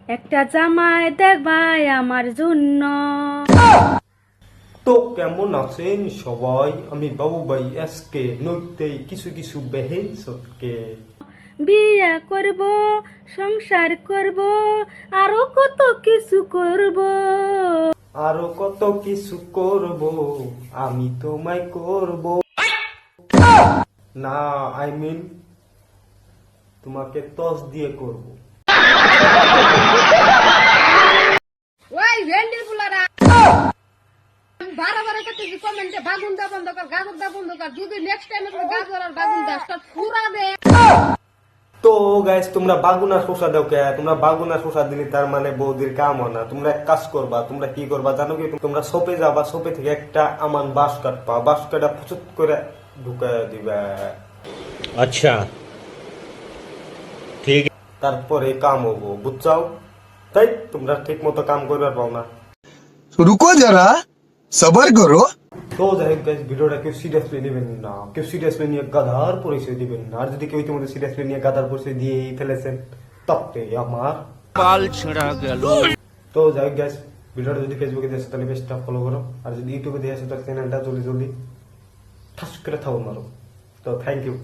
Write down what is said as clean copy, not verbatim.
একটা জামাই দেখবাই আমার জন্য। তো কেমন আছেন সবাই? আমি বাবু ভাই এসকে নইতেই কিছু কিছু বেহেন সৎকে। বিয়ে করব, সংসার করব, আরো কত কিছু করব। আরো কত কিছু করব, আমি তোমায় করব না, আই মিন তোমাকে টস দিয়ে করব। ওই ভেন্ডির পুলারা বারে করতে কমেন্টে বাগুন দা বন্ধ কর, গাজর দা বন্ধ কর। যদি নেক্সট টাইম গাজর আর বাগুন দা পুরা দে। তো গাইস, তোমরা বাগুনা শোষা দাও কে? তোমরা বাগুনা শোষা দিলে তার মানে বৌদির কাম হয় না। তোমরা এক কাজ করবা, তোমরা কি করবা জানো কি? তোমরা সোপে যাবা, সোপে থেকে একটা আমান বাঁশ কাটবা, বাঁশ কাটা ফুচুত করে ঢুকায় দিবা। अच्छा ठीक है। তারপরে কাম হবো, বুঝছাও? তাই তোমরা ঠিক মতো কাম করবার পাও না। रुको जरा सबर करो। তো যাই হোক গাইস, ভিডিওটা কেউ সিরিয়াসলি নেবেন না, কেউ সিরিয়াসলি নিয়ে গাধার পরিচয় দিবেন না। আর যদি কেউ ইতিমধ্যে সিরিয়াসলি নিয়ে গাধার পরিচয় দিয়েই ফেলেছেন, তবে আমার पाल छिड़ा गया। তো যাই হোক গাইস, ভিডিওটা যদি ফেসবুকে দিয়ে আসে তাহলে পেজটা ফলো করো, আর যদি ইউটিউবে দিয়ে আসে তাহলে চ্যানেলটা জলদি জলদি ঠাস করে থাও মারো। তো থ্যাংক ইউ।